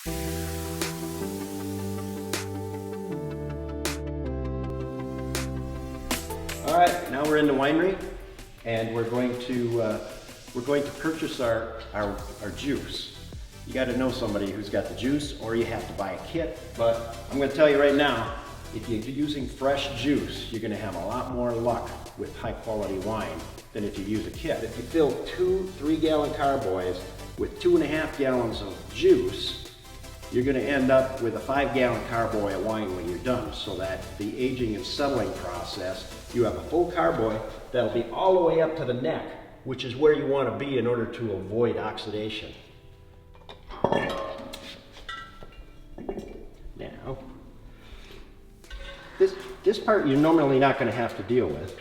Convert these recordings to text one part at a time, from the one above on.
All right, now we're in the winery, and we're going to purchase our juice. You got to know somebody who's got the juice, or you have to buy a kit. But I'm going to tell you right now, if you're using fresh juice, you're going to have a lot more luck with high quality wine than if you use a kit. If you fill 2 3-gallon carboys with 2.5 gallons of juice, you're going to end up with a 5-gallon carboy of wine when you're done, so that the aging and settling process, you have a full carboy that'll be all the way up to the neck, which is where you want to be in order to avoid oxidation. Now, this part you're normally not going to have to deal with.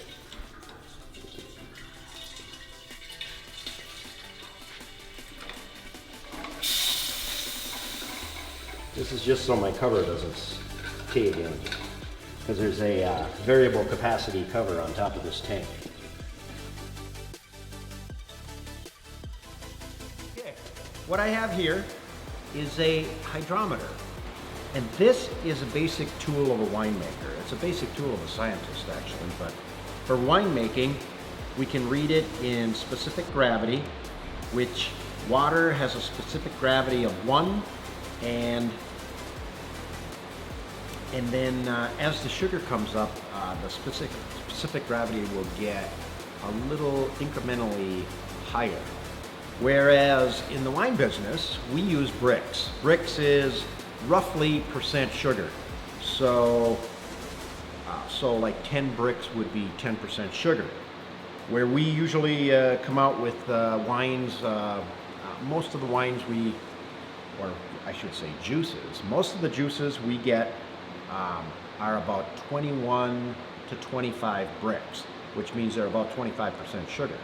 This is just so my cover doesn't cave in, because there's a variable capacity cover on top of this tank. Okay, what I have here is a hydrometer, and this is a basic tool of a winemaker. It's a basic tool of a scientist, actually, but for winemaking, we can read it in specific gravity, which water has a specific gravity of 1, and then as the sugar comes up, the specific gravity will get a little incrementally higher. Whereas in the wine business, we use Brix. Brix is roughly % sugar. So like 10 Brix would be 10% sugar. Where we usually come out with wines, most of the wines or I should say juices, most of the juices we get are about 21 to 25 Brix, which means they're about 25% sugar.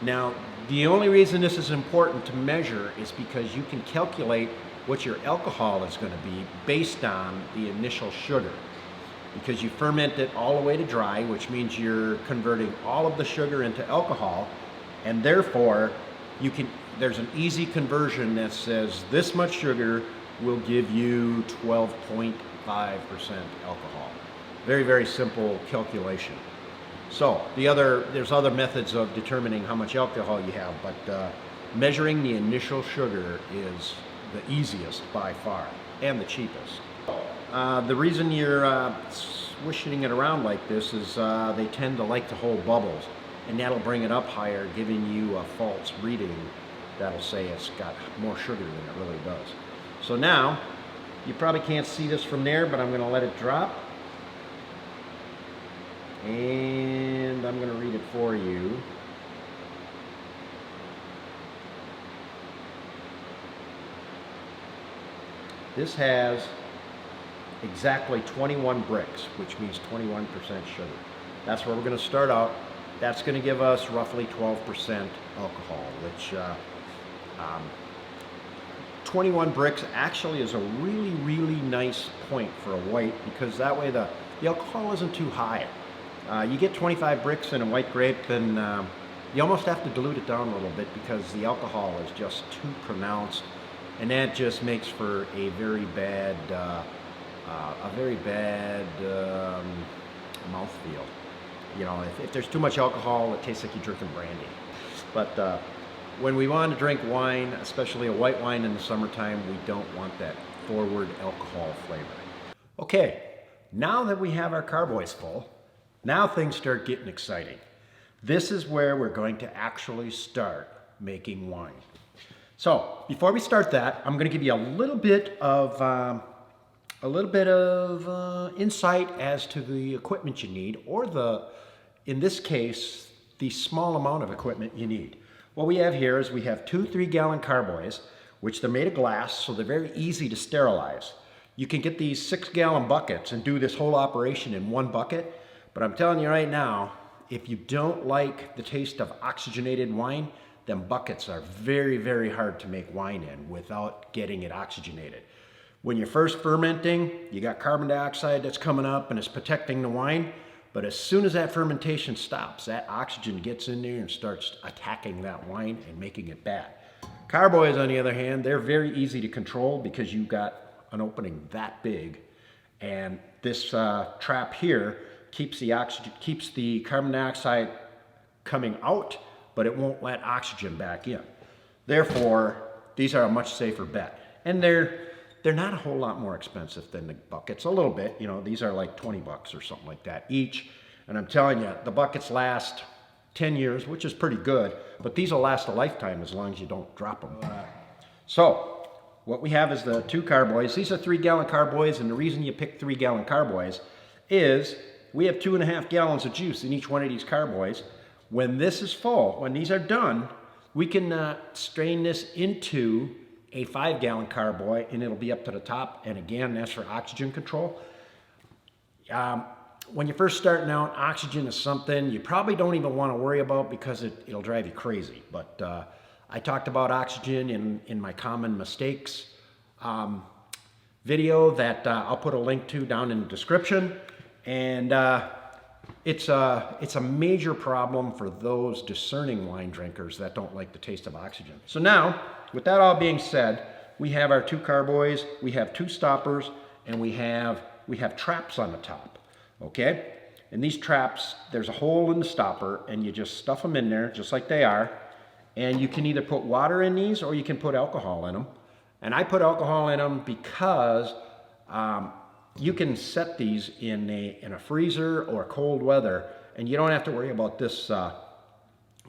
Now, the only reason this is important to measure is because you can calculate what your alcohol is going to be based on the initial sugar. Because you ferment it all the way to dry, which means you're converting all of the sugar into alcohol, and therefore there's an easy conversion that says this much sugar will give you 12.5% alcohol. Very, very simple calculation. So there's other methods of determining how much alcohol you have, but measuring the initial sugar is the easiest by far and the cheapest. The reason you're swishing it around like this is they tend to like to hold bubbles, and that'll bring it up higher, giving you a false reading that'll say it's got more sugar than it really does. So now, you probably can't see this from there, but I'm going to let it drop. And I'm going to read it for you. This has exactly 21 Brix, which means 21% sugar. That's where we're going to start out. That's going to give us roughly 12% alcohol, which 21 Brix actually is a really, really nice point for a white, because that way the alcohol isn't too high. You get 25 Brix in a white grape, and you almost have to dilute it down a little bit because the alcohol is just too pronounced, and that just makes for a very bad mouthfeel. You know, if there's too much alcohol, it tastes like you're drinking brandy. But when we want to drink wine, especially a white wine in the summertime, we don't want that forward alcohol flavor. Okay, now that we have our carboys full, now things start getting exciting. This is where we're going to actually start making wine. So before we start that, I'm going to give you a little bit of insight as to the equipment you need, or in this case, the small amount of equipment you need. What we have here is we have 2 3-gallon carboys, which they're made of glass, so they're very easy to sterilize. You can get these 6-gallon buckets and do this whole operation in one bucket, but I'm telling you right now, if you don't like the taste of oxygenated wine, then buckets are very, very hard to make wine in without getting it oxygenated. When you're first fermenting, you got carbon dioxide that's coming up and it's protecting the wine. But as soon as that fermentation stops, that oxygen gets in there and starts attacking that wine and making it bad. Carboys, on the other hand, they're very easy to control because you've got an opening that big, and this trap here keeps the oxygen, keeps the carbon dioxide coming out, but it won't let oxygen back in. Therefore, these are a much safer bet, and they're not a whole lot more expensive than the buckets. A little bit, you know. These are like 20 bucks or something like that each, and I'm telling you, the buckets last 10 years, which is pretty good, but these will last a lifetime as long as you don't drop them. So what we have is the 2 carboys. These are 3-gallon carboys, and the reason you pick 3-gallon carboys is we have 2.5 gallons of juice in each one of these carboys. When this is full, when these are done, we can strain this into a 5-gallon carboy, and it'll be up to the top, and again, that's for oxygen control. When you're first starting out, oxygen is something you probably don't even want to worry about because it'll drive you crazy. But I talked about oxygen in my common mistakes video that I'll put a link to down in the description. And it's a major problem for those discerning wine drinkers that don't like the taste of oxygen. So now, with that all being said, we have our 2 carboys, we have 2 stoppers, and we have traps on the top. Okay, and these traps, there's a hole in the stopper, and you just stuff them in there just like they are, and you can either put water in these or you can put alcohol in them. And I put alcohol in them because you can set these in a freezer or cold weather, and you don't have to worry about this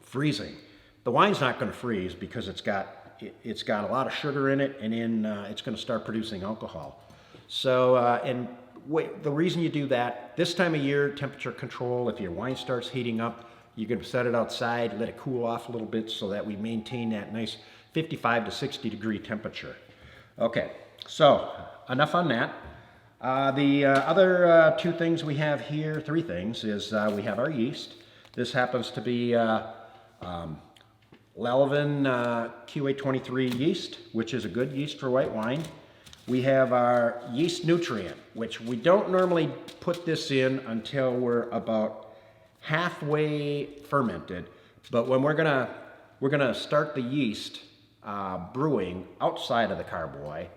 freezing. The wine's not going to freeze because it's got a lot of sugar in it, and it's going to start producing alcohol. So the reason you do that, this time of year, temperature control, if your wine starts heating up, you can set it outside, let it cool off a little bit so that we maintain that nice 55 to 60 degree temperature. Okay, so enough on that. The other 2 things we have here, 3 things, is we have our yeast. This happens to be Lelvin QA23 yeast, which is a good yeast for white wine. We have our yeast nutrient, which we don't normally put this in until we're about halfway fermented. But when we're gonna start the yeast brewing outside of the carboy,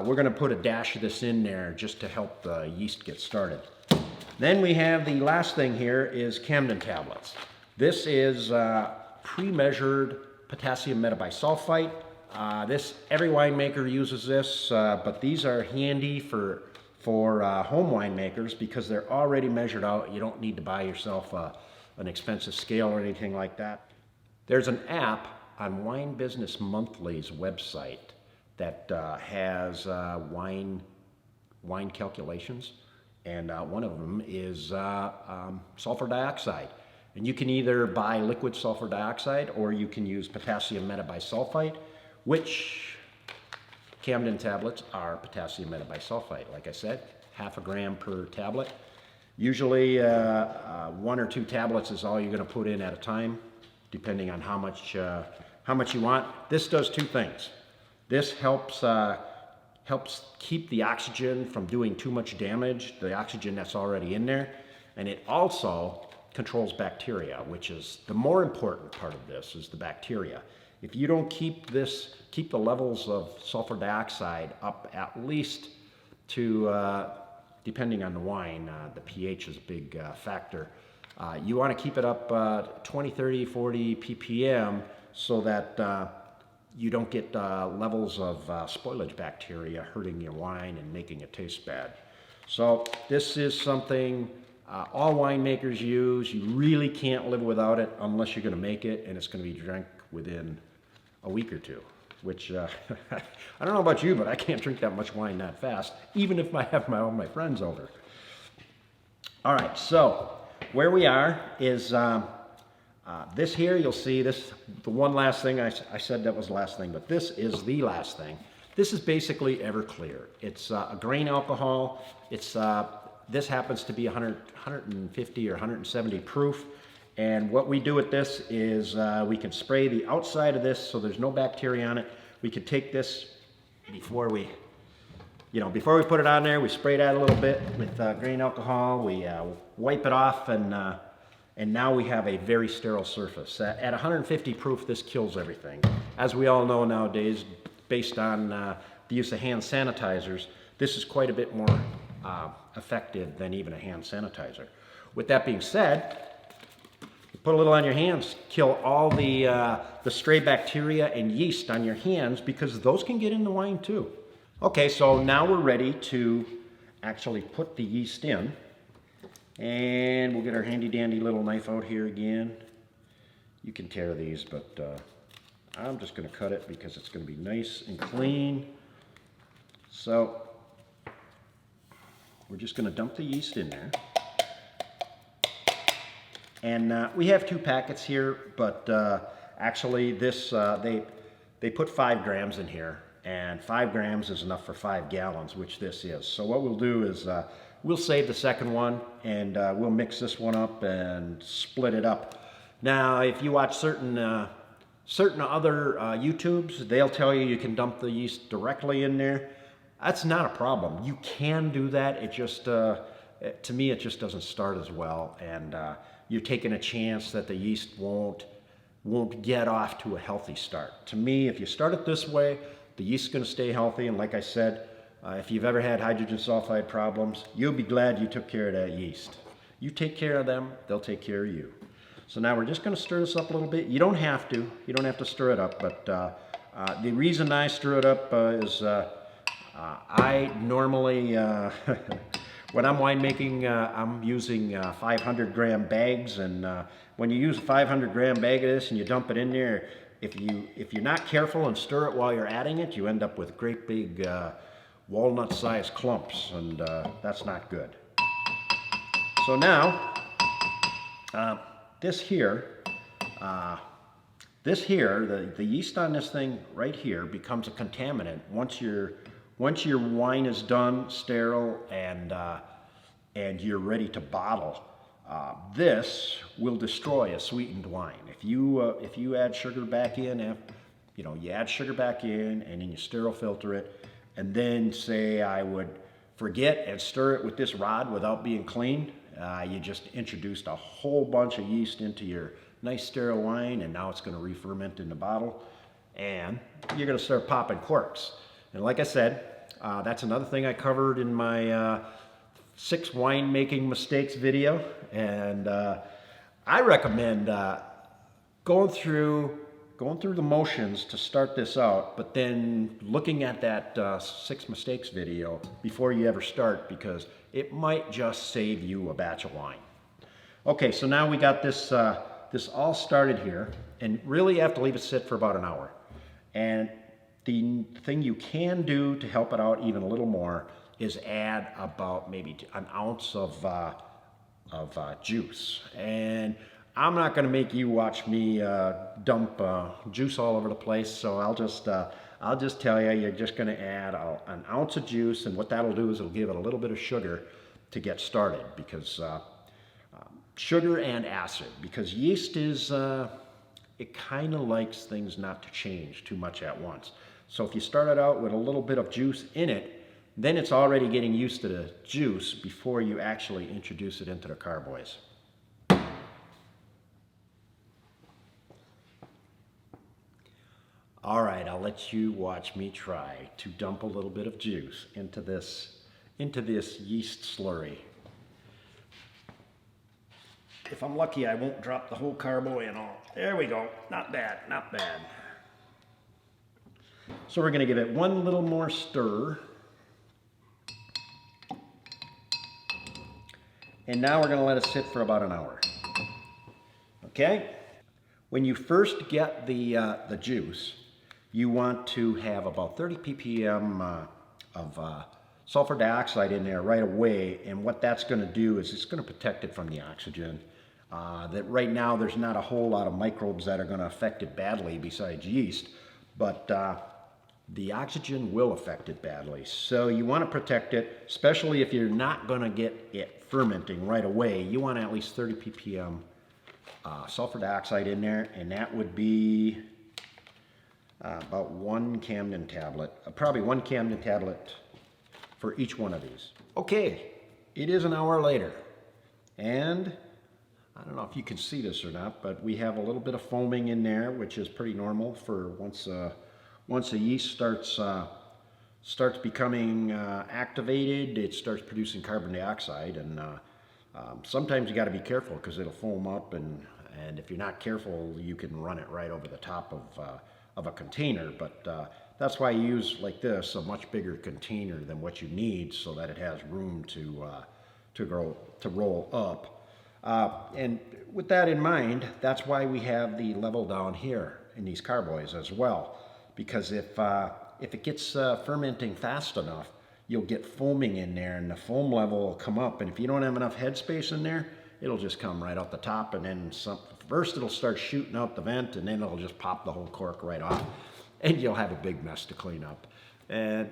we're gonna put a dash of this in there just to help the yeast get started. Then we have the last thing here is Camden tablets. This is pre-measured potassium metabisulfite. Every winemaker uses this, but these are handy for home winemakers because they're already measured out. You don't need to buy yourself an expensive scale or anything like that. There's an app on Wine Business Monthly's website that has wine calculations, and one of them is sulfur dioxide. And you can either buy liquid sulfur dioxide or you can use potassium metabisulfite, which Camden tablets are potassium metabisulfite. Like I said, 0.5 gram per tablet. Usually 1 or 2 tablets is all you're going to put in at a time, depending on how much you want. This does 2 things. This helps keep the oxygen from doing too much damage, the oxygen that's already in there, and it also controls bacteria, which is the more important part of this, is the bacteria. If you don't keep the levels of sulfur dioxide up at least to, depending on the wine, the pH is a big factor. You want to keep it up 20, 30, 40 ppm so that you don't get levels of spoilage bacteria hurting your wine and making it taste bad. So this is something all winemakers use. You really can't live without it unless you're going to make it, and it's going to be drank within a week or 2, which I don't know about you, but I can't drink that much wine that fast, even if I have all my friends over. All right, so where we are is this here. You'll see this, the one last thing, I said that was the last thing, but this is the last thing. This is basically Everclear. It's a grain alcohol. This happens to be 150 or 170 proof. And what we do with this is we can spray the outside of this so there's no bacteria on it. We could take this before we put it on there, we spray that a little bit with grain alcohol. We wipe it off and And now we have a very sterile surface. At 150 proof, this kills everything. As we all know nowadays, based on the use of hand sanitizers, this is quite a bit more effective than even a hand sanitizer. With that being said, you put a little on your hands, kill all the stray bacteria and yeast on your hands, because those can get in the wine too. Okay, so now we're ready to actually put the yeast in. And we'll get our handy dandy little knife out here again. You can tear these, but I'm just going to cut it because it's going to be nice and clean. So we're just going to dump the yeast in there. And we have 2 packets here, but actually this they put 5 grams in here, and 5 grams is enough for 5 gallons, which this is. So what we'll do is we'll save the second one, and we'll mix this one up and split it up. Now, if you watch certain other YouTubes, they'll tell you can dump the yeast directly in there. That's not a problem. You can do that. It just, to me, it just doesn't start as well, and you're taking a chance that the yeast won't get off to a healthy start. To me, if you start it this way, the yeast is going to stay healthy, and like I said, if you've ever had hydrogen sulfide problems, you'll be glad you took care of that yeast. You take care of them, they'll take care of you. So now we're just going to stir this up a little bit. You don't have to. You don't have to stir it up, but the reason I stir it up is I normally, when I'm winemaking, I'm using 500 gram bags, and when you use a 500 gram bag of this and you dump it in there, if you're not careful and stir it while you're adding it, you end up with great big walnut-sized clumps, and that's not good. So now, the yeast on this thing right here becomes a contaminant once your wine is done, sterile, and you're ready to bottle. This will destroy a sweetened wine. If you add sugar back in, you add sugar back in, and then you sterile filter it, and then say I would forget and stir it with this rod without being clean, you just introduced a whole bunch of yeast into your nice sterile wine, and now it's going to re-ferment in the bottle, and you're going to start popping corks. And like I said, that's another thing I covered in my 6 winemaking mistakes video, and I recommend going through the motions to start this out, but then looking at that 6 mistakes video before you ever start, because it might just save you a batch of wine. Okay, so now we got this all started here, and really you have to leave it sit for about an hour. And the thing you can do to help it out even a little more is add about maybe an ounce of juice. And I'm not going to make you watch me dump juice all over the place, so I'll just tell you, you're just going to add an ounce of juice, and what that'll do is it'll give it a little bit of sugar to get started, because sugar and acid, because yeast is, it kind of likes things not to change too much at once. So if you start it out with a little bit of juice in it, then it's already getting used to the juice before you actually introduce it into the carboys. All right, I'll let you watch me try to dump a little bit of juice into this yeast slurry. If I'm lucky, I won't drop the whole carboy and all. There we go. Not bad, not bad. So we're going to give it one little more stir. And now we're going to let it sit for about an hour. Okay? When you first get the juice, you want to have about 30 ppm of sulfur dioxide in there right away, and what that's going to do is it's going to protect it from the oxygen. That right now there's not a whole lot of microbes that are going to affect it badly besides yeast, but the oxygen will affect it badly. So you want to protect it, especially if you're not going to get it fermenting right away. You want at least 30 ppm sulfur dioxide in there, and that would be about 1 Camden tablet, probably 1 Camden tablet for each one of these. Okay, it is an hour later, and I don't know if you can see this or not, but we have a little bit of foaming in there, which is pretty normal for once a yeast starts becoming activated, it starts producing carbon dioxide, and sometimes you got to be careful because it'll foam up, and if you're not careful, you can run it right over the top of a container. But that's why I use like this, a much bigger container than what you need, so that it has room to roll up. And with that in mind, that's why we have the level down here in these carboys as well, because if it gets fermenting fast enough, you'll get foaming in there, and the foam level will come up, and if you don't have enough headspace in there, it'll just come right out the top, and then first it'll start shooting out the vent, and then it'll just pop the whole cork right off, and you'll have a big mess to clean up. And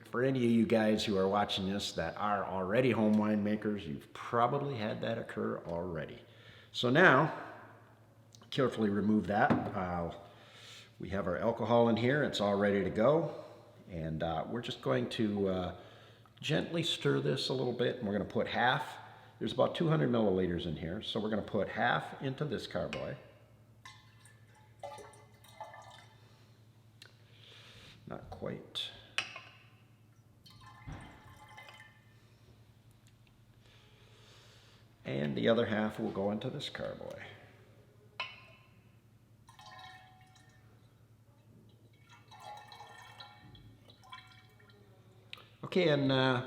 for any of you guys who are watching this that are already home winemakers, you've probably had that occur already. So now, carefully remove that. We have our alcohol in here, it's all ready to go. And we're just going to gently stir this a little bit, and we're going to put half. There's about 200 milliliters in here, so we're going to put half into this carboy. Not quite. And the other half will go into this carboy. Okay, and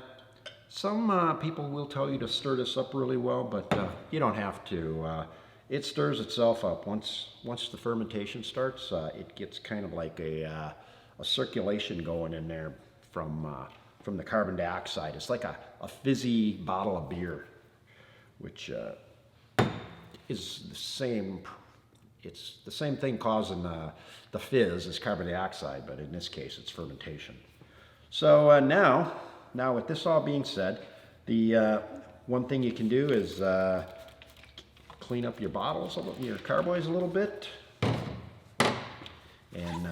some people will tell you to stir this up really well, but you don't have to. It stirs itself up. Once the fermentation starts, it gets kind of like a circulation going in there from the carbon dioxide. It's like a fizzy bottle of beer, which is the same. It's the same thing causing the fizz as carbon dioxide, but in this case, it's fermentation. So now with this all being said, the one thing you can do is clean up your bottles, your carboys a little bit, and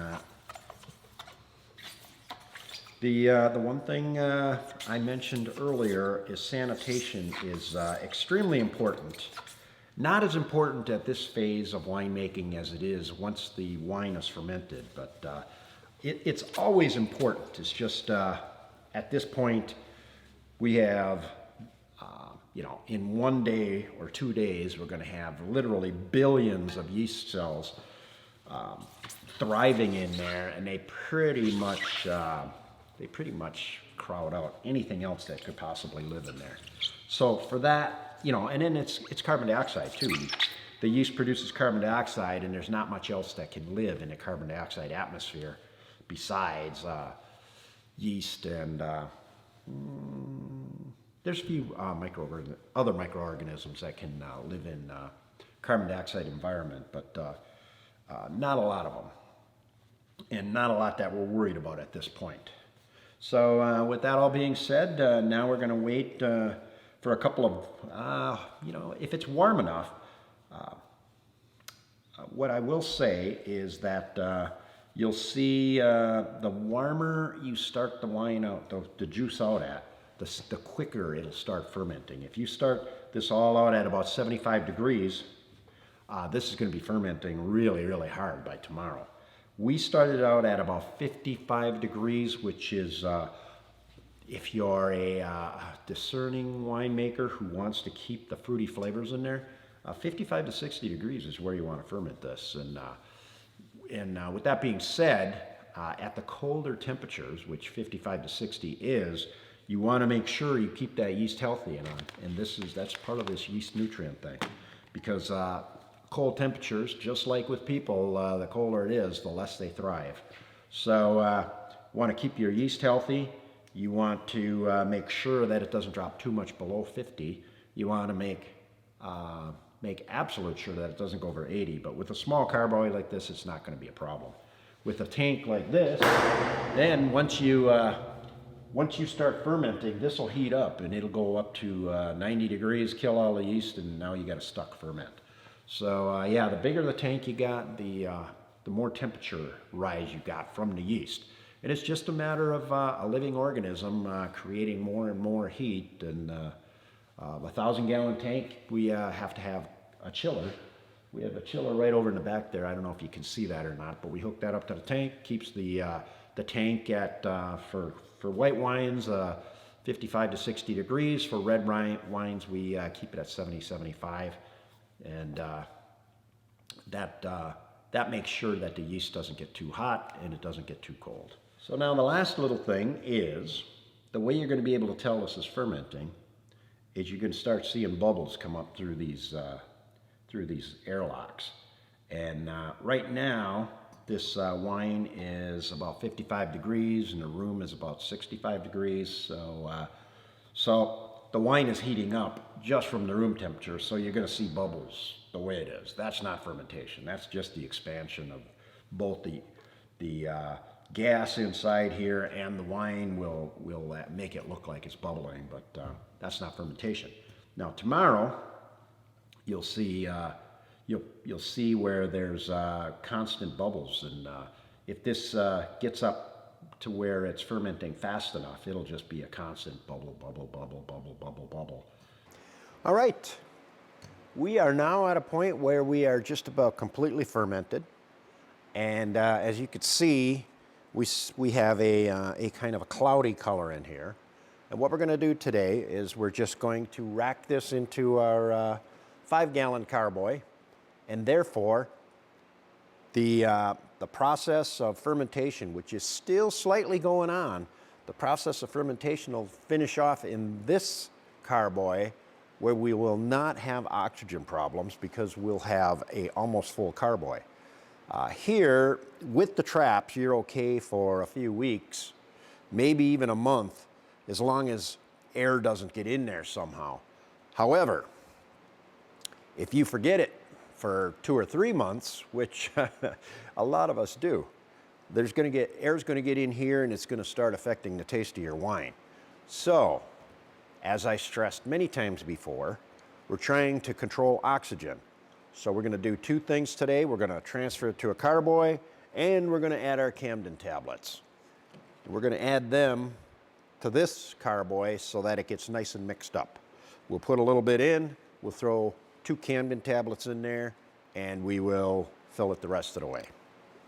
the one thing I mentioned earlier is sanitation is extremely important. Not as important at this phase of winemaking as it is once the wine is fermented, but it's always important. It's just at this point we have, in 1 day or 2 days, we're going to have literally billions of yeast cells thriving in there, and they pretty much crowd out anything else that could possibly live in there. So for that, and then it's carbon dioxide too. The yeast produces carbon dioxide, and there's not much else that can live in a carbon dioxide atmosphere besides yeast, and there's a few other microorganisms that can live in carbon dioxide environment, but not a lot of them, and not a lot that we're worried about at this point. So with that all being said, now we're going to wait for a couple of, if it's warm enough. What I will say is that you'll see the warmer you start the wine out, the juice out at, the quicker it'll start fermenting. If you start this all out at about 75 degrees, this is going to be fermenting really, really hard by tomorrow. We started out at about 55 degrees, which is, if you're a discerning winemaker who wants to keep the fruity flavors in there, 55 to 60 degrees is where you want to ferment this. And with that being said, at the colder temperatures, which 55 to 60 is, you want to make sure you keep that yeast healthy, and that's part of this yeast nutrient thing, because cold temperatures, just like with people, the colder it is, the less they thrive. So want to keep your yeast healthy. You want to make sure that it doesn't drop too much below 50. You want to make absolute sure that it doesn't go over 80. But with a small carboy like this, it's not going to be a problem. With a tank like this, then once you start fermenting, this will heat up, and it'll go up to 90 degrees, kill all the yeast, and now you got a stuck ferment. So yeah, the bigger the tank you got, the more temperature rise you got from the yeast. And it's just a matter of a living organism creating more and more heat. And a 1,000-gallon tank, we have to have a chiller. We have a chiller right over in the back there. I don't know if you can see that or not, but we hook that up to the tank. Keeps the tank at for white wines 55 to 60 degrees. For red wines, we keep it at 70, 75, and that makes sure that the yeast doesn't get too hot and it doesn't get too cold. So now the last little thing is the way you're going to be able to tell this is fermenting is you're going to start seeing bubbles come up through these airlocks. And right now, this wine is about 55 degrees and the room is about 65 degrees. So the wine is heating up just from the room temperature, so you're going to see bubbles the way it is. That's not fermentation. That's just the expansion of both the gas inside here and the wine will make it look like it's bubbling, but that's not fermentation. Now tomorrow, you'll see you'll see where there's constant bubbles, and if this gets up to where it's fermenting fast enough, it'll just be a constant bubble, bubble, bubble, bubble, bubble, bubble. All right, we are now at a point where we are just about completely fermented, and as you can see, we have a kind of a cloudy color in here. And what we're going to do today is we're just going to rack this into our 5-gallon carboy, and therefore the process of fermentation, which is still slightly going on, the process of fermentation will finish off in this carboy where we will not have oxygen problems because we'll have a almost full carboy. Here, with the traps, you're okay for a few weeks, maybe even a month, as long as air doesn't get in there somehow. However, if you forget it for 2 or 3 months, which a lot of us do, air's going to get in here and it's going to start affecting the taste of your wine. So, as I stressed many times before, we're trying to control oxygen. So we're going to do 2 things today. We're going to transfer it to a carboy, and we're going to add our Camden tablets. We're going to add them to this carboy so that it gets nice and mixed up. We'll put a little bit in, we'll throw 2 Camden tablets in there, and we will fill it the rest of the way.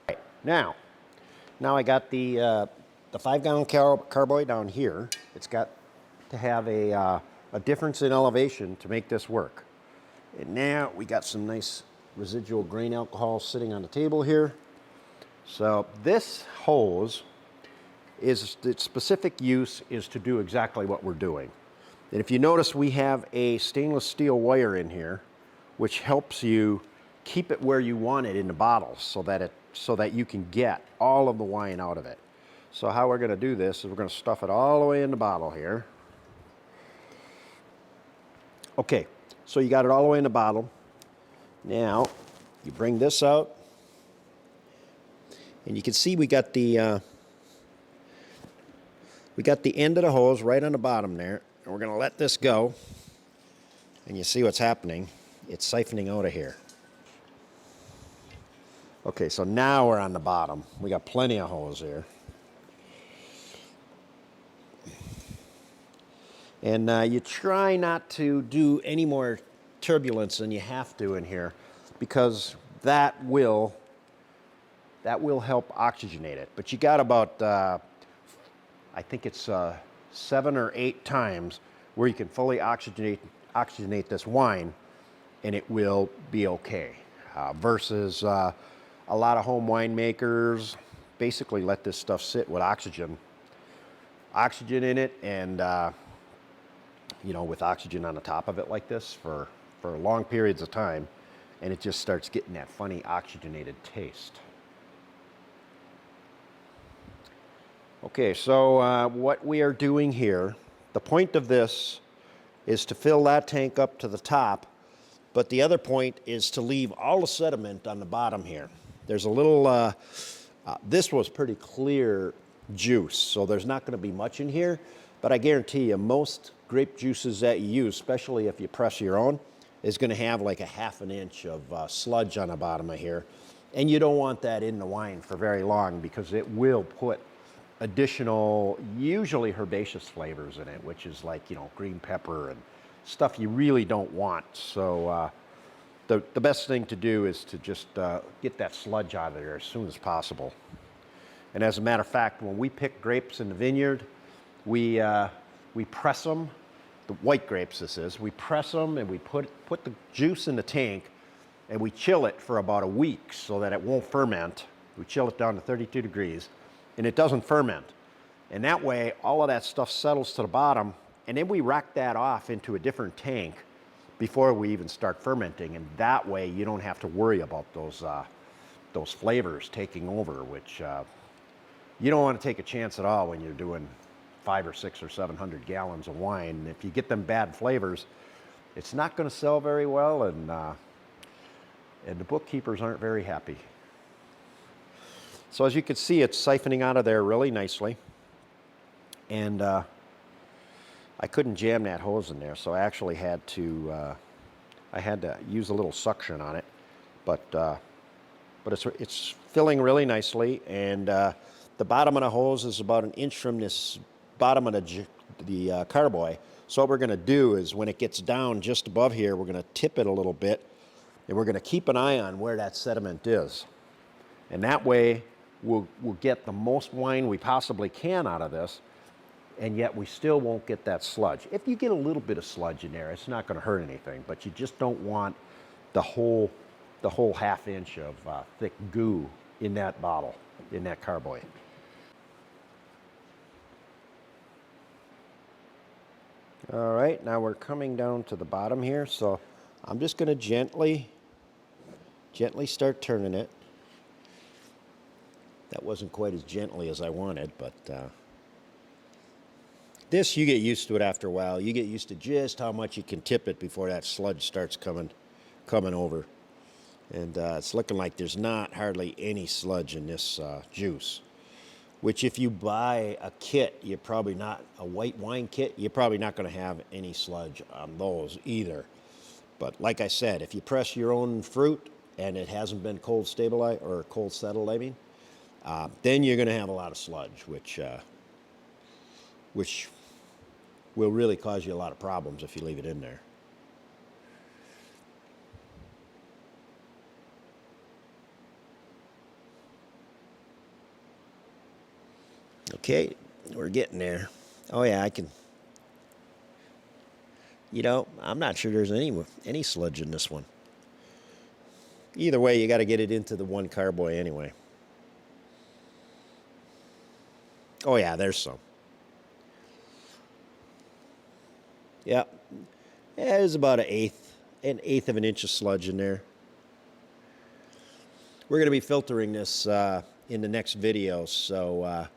Right. Now I got the 5-gallon carboy down here. It's got to have a difference in elevation to make this work. And now we got some nice residual grain alcohol sitting on the table here. So this hose its specific use is to do exactly what we're doing. And if you notice, we have a stainless steel wire in here, which helps you keep it where you want it in the bottle so that you can get all of the wine out of it. So how we're going to do this is we're going to stuff it all the way in the bottle here. Okay, so you got it all the way in the bottle. Now, you bring this out, and you can see we got the end of the hose right on the bottom there, and we're going to let this go, and you see what's happening. It's siphoning out of here. Okay, so now we're on the bottom. We got plenty of hose here. And you try not to do any more turbulence than you have to in here, because that will help oxygenate it. But you got about, I think it's 7 or 8 times where you can fully oxygenate this wine, and it will be okay. Versus a lot of home winemakers basically let this stuff sit with oxygen in it, and with oxygen on the top of it like this for long periods of time, and it just starts getting that funny oxygenated taste. Okay, so what we are doing here, the point of this is to fill that tank up to the top, but the other point is to leave all the sediment on the bottom here. There's a little, this was pretty clear juice, so there's not going to be much in here, but I guarantee you most grape juices that you use, especially if you press your own, is going to have like a ½ an inch of sludge on the bottom of here, and you don't want that in the wine for very long because it will put additional, usually herbaceous flavors in it, which is like, green pepper and stuff you really don't want. So the best thing to do is to just get that sludge out of there as soon as possible. And as a matter of fact, when we pick grapes in the vineyard, we press them, the white grapes this is, we press them and we put the juice in the tank and we chill it for about a week so that it won't ferment. We chill it down to 32 degrees and it doesn't ferment. And that way, all of that stuff settles to the bottom, and then we rack that off into a different tank before we even start fermenting. And that way, you don't have to worry about those flavors taking over, which you don't want to take a chance at all when you're doing 500 or 600 or 700 gallons of wine. And if you get them bad flavors, it's not going to sell very well, and the bookkeepers aren't very happy. So as you can see, it's siphoning out of there really nicely. And I couldn't jam that hose in there, so I actually had to use a little suction on it. But it's filling really nicely, and the bottom of the hose is about an inch from this bottom of the carboy. So what we're going to do is when it gets down just above here, we're going to tip it a little bit, and we're going to keep an eye on where that sediment is. And that way, we'll get the most wine we possibly can out of this, and yet we still won't get that sludge. If you get a little bit of sludge in there, it's not going to hurt anything, but you just don't want the whole half inch of thick goo in that bottle, in that carboy. All right, now we're coming down to the bottom here, so I'm just going to gently start turning it. That wasn't quite as gently as I wanted, but this, you get used to it after a while. You get used to just how much you can tip it before that sludge starts coming over. And it's looking like there's not hardly any sludge in this juice. Which if you buy a kit, you're probably not, a white wine kit, you're probably not going to have any sludge on those either. But like I said, if you press your own fruit and it hasn't been cold stabilized or cold settled, I mean, then you're going to have a lot of sludge, which will really cause you a lot of problems if you leave it in there. Okay, we're getting there. Oh yeah, I can. You know, I'm not sure there's any sludge in this one. Either way, you got to get it into the one carboy anyway. Oh yeah, there's some. Yeah, there's about an eighth of an inch of sludge in there. We're going to be filtering this in the next video, so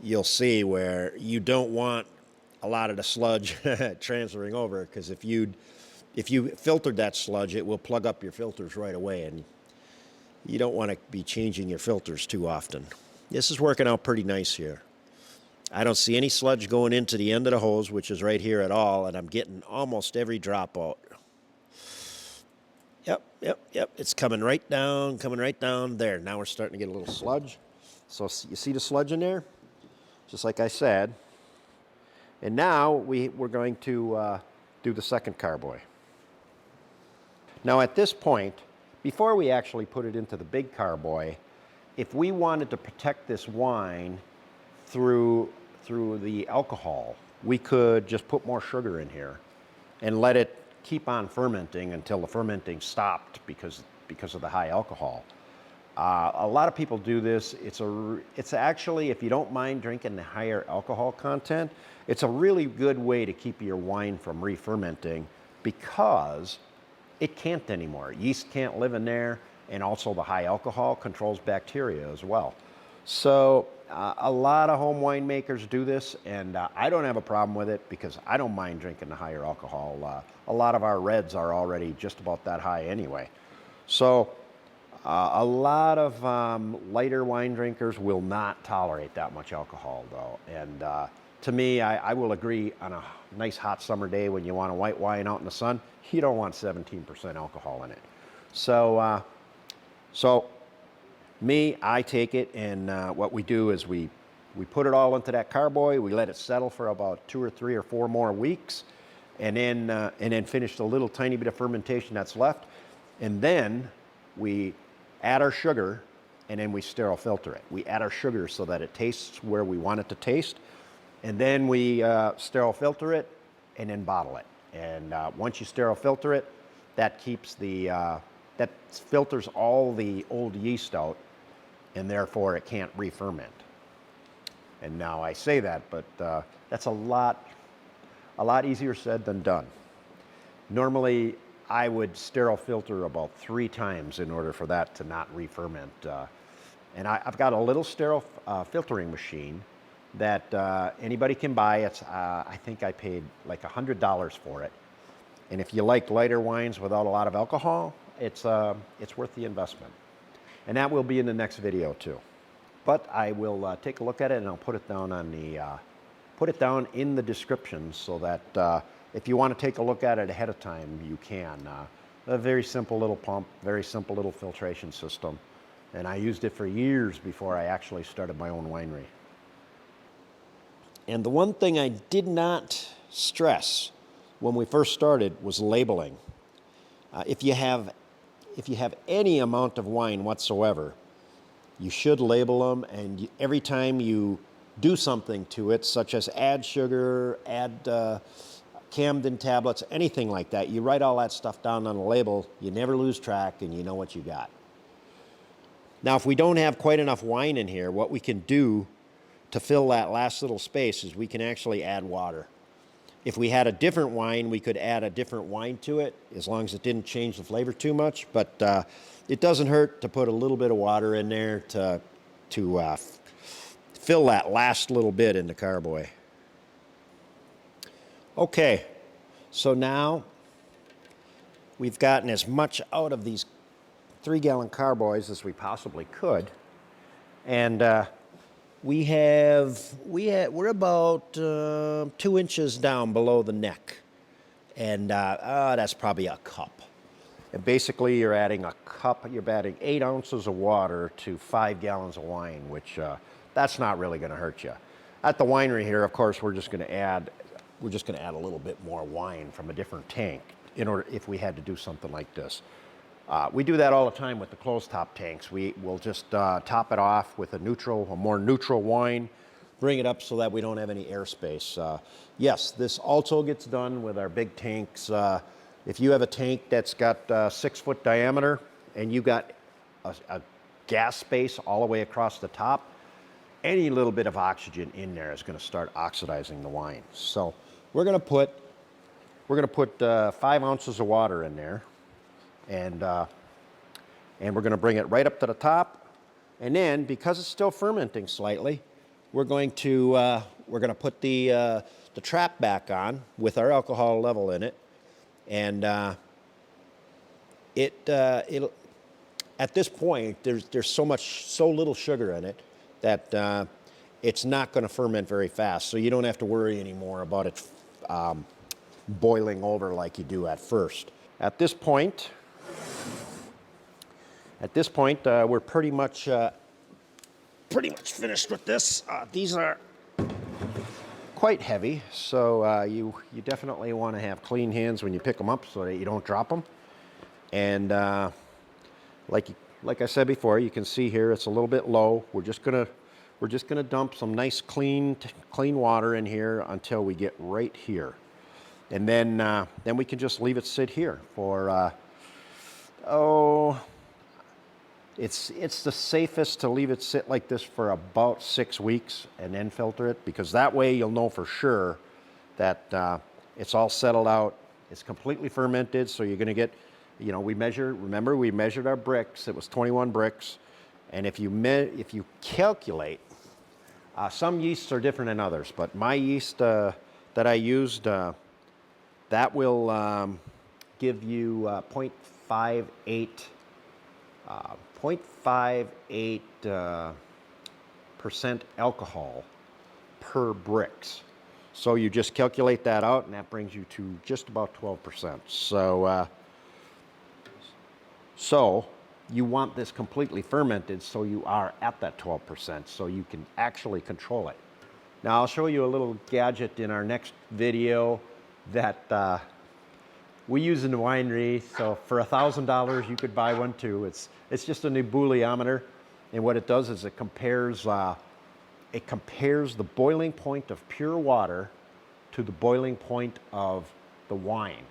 you'll see where you don't want a lot of the sludge transferring over, because if you filtered that sludge, it will plug up your filters right away, and you don't want to be changing your filters too often. This is working out pretty nice here. I don't see any sludge going into the end of the hose, which is right here at all, and I'm getting almost every drop out. Yep. It's coming right down there. Now we're starting to get a little sludge. So you see the sludge in there? Just like I said. And now we're going to do the second carboy. Now at this point, before we actually put it into the big carboy, if we wanted to protect this wine through the alcohol, we could just put more sugar in here and let it keep on fermenting until the fermenting stopped because of the high alcohol. A lot of people do this. It's actually, if you don't mind drinking the higher alcohol content, it's a really good way to keep your wine from re-fermenting, because it can't anymore. Yeast can't live in there, and also the high alcohol controls bacteria as well. So a lot of home winemakers do this, and I don't have a problem with it because I don't mind drinking the higher alcohol. A lot of our reds are already just about that high anyway. So a lot of lighter wine drinkers will not tolerate that much alcohol, though. And to me, I will agree, on a nice hot summer day when you want a white wine out in the sun, you don't want 17% alcohol in it. So I take it, and what we do is we put it all into that carboy, we let it settle for about 2 or 3 or 4 more weeks, and then finish the little tiny bit of fermentation that's left. And then we add our sugar, and then we sterile filter it. We add our sugar so that it tastes where we want it to taste, and then we sterile filter it and then bottle it. And once you sterile filter it, that keeps that filters all the old yeast out, and therefore it can't re-ferment. And now I say that, but that's a lot easier said than done. Normally, I would sterile filter about 3 times in order for that to not re-ferment. And I've got a little sterile filtering machine that anybody can buy. It's I think I paid like $100 for it. And if you like lighter wines without a lot of alcohol, it's worth the investment. And that will be in the next video too. But I will take a look at it, and I'll put it down in the description so that if you want to take a look at it ahead of time, you can. A very simple little pump, very simple little filtration system. And I used it for years before I actually started my own winery. And the one thing I did not stress when we first started was labeling. If you have any amount of wine whatsoever, you should label them, and every time you do something to it, such as add sugar, add Camden tablets, anything like that, you write all that stuff down on the label, you never lose track, and you know what you got. Now, if we don't have quite enough wine in here, what we can do to fill that last little space is we can actually add water. If we had a different wine, we could add a different wine to it, as long as it didn't change the flavor too much. But it doesn't hurt to put a little bit of water in there to fill that last little bit in the carboy. Okay, so now we've gotten as much out of these 3-gallon carboys as we possibly could, and we're about 2 inches down below the neck, and that's probably a cup. And basically, you're adding 8 ounces of water to 5 gallons of wine, which that's not really going to hurt you. At the winery here, of course, we're just going to add a little bit more wine from a different tank if we had to do something like this. We do that all the time with the closed-top tanks. We will just top it off with a more neutral wine, bring it up so that we don't have any airspace. Yes, this also gets done with our big tanks. If you have a tank that's got 6-foot diameter and you got a gas space all the way across the top, any little bit of oxygen in there is going to start oxidizing the wine. So we're going to put 5 ounces of water in there. And we're going to bring it right up to the top, and then because it's still fermenting slightly, we're going to put the trap back on with our alcohol level in it, and it'll at this point there's so little sugar in it that it's not going to ferment very fast, so you don't have to worry anymore about it boiling over like you do at first. At this point, we're pretty much finished with this. These are quite heavy, so you definitely want to have clean hands when you pick them up so that you don't drop them. And like I said before, you can see here it's a little bit low. We're just gonna dump some nice clean water in here until we get right here, and then we can just leave it sit here for it's the safest to leave it sit like this for about 6 weeks and then filter it, because that way you'll know for sure that it's all settled out, it's completely fermented. So you're going to get, we measured our bricks. It was 21 bricks, and if you calculate, some yeasts are different than others, but my yeast that I used, that will give you 0.58 percent alcohol per bricks. So you just calculate that out, and that brings you to just about 12%. So you want this completely fermented, so you are at that 12%, so you can actually control it. Now I'll show you a little gadget in our next video that we use in the winery, so for $1,000 you could buy one too. It's just a nebuliometer, and what it does is it compares the boiling point of pure water to the boiling point of the wine.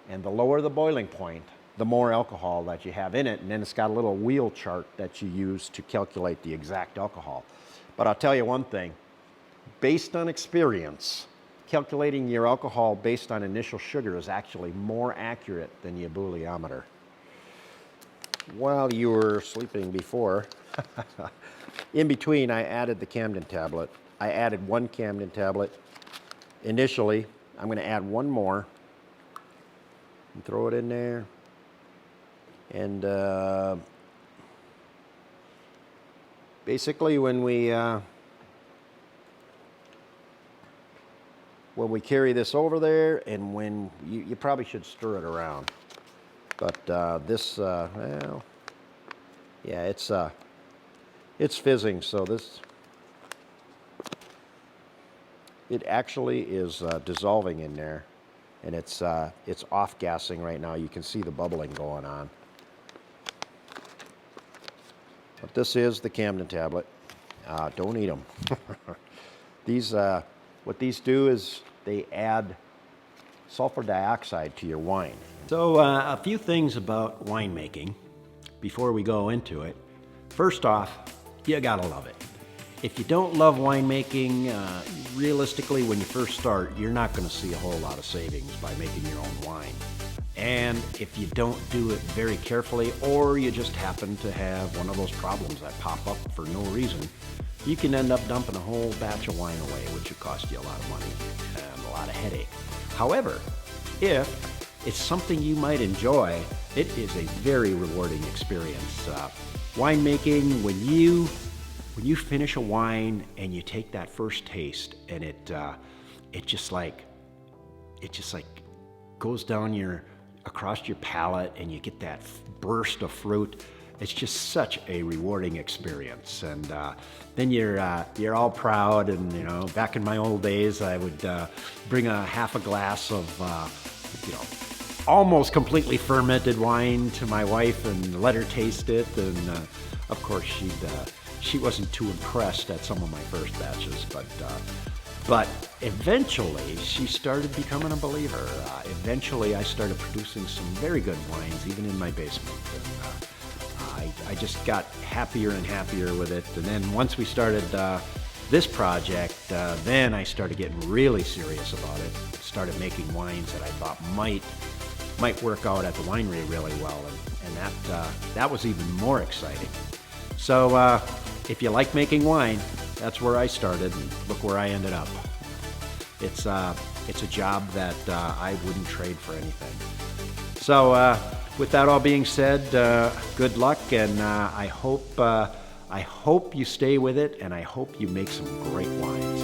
And the lower the boiling point, the more alcohol that you have in it, and then it's got a little wheel chart that you use to calculate the exact alcohol. But I'll tell you one thing, based on experience, calculating your alcohol based on initial sugar is actually more accurate than the ebullirometer. While you were sleeping before, in between I added the Camden tablet. I added one Camden tablet initially. I'm going to add one more and throw it in there. And basically when we carry this over there, and when you probably should stir it around, but this well, yeah, it's fizzing, so it actually is dissolving in there, and it's off gassing right now. You can see the bubbling going on. But this is the Camden tablet. Don't eat them. What these do is they add sulfur dioxide to your wine. So a few things about winemaking before we go into it. First off, you gotta love it. If you don't love winemaking, realistically, when you first start, you're not gonna see a whole lot of savings by making your own wine. And if you don't do it very carefully, or you just happen to have one of those problems that pop up for no reason, you can end up dumping a whole batch of wine away, which will cost you a lot of money and a lot of headache. However, if it's something you might enjoy, it is a very rewarding experience. Winemaking, when you finish a wine and you take that first taste, and it just like goes down across your palate, and you get that burst of fruit. It's just such a rewarding experience, and then you're all proud. And back in my old days, I would bring a half a glass of almost completely fermented wine to my wife and let her taste it, and of course she wasn't too impressed at some of my first batches, but eventually she started becoming a believer. Eventually I started producing some very good wines, even in my basement. And, I just got happier and happier with it. And then once we started this project, then I started getting really serious about it. Started making wines that I thought might work out at the winery really well, and that was even more exciting. So if you like making wine, that's where I started, and look where I ended up. It's a job that I wouldn't trade for anything. So with that all being said, good luck, and I hope you stay with it, and I hope you make some great wines.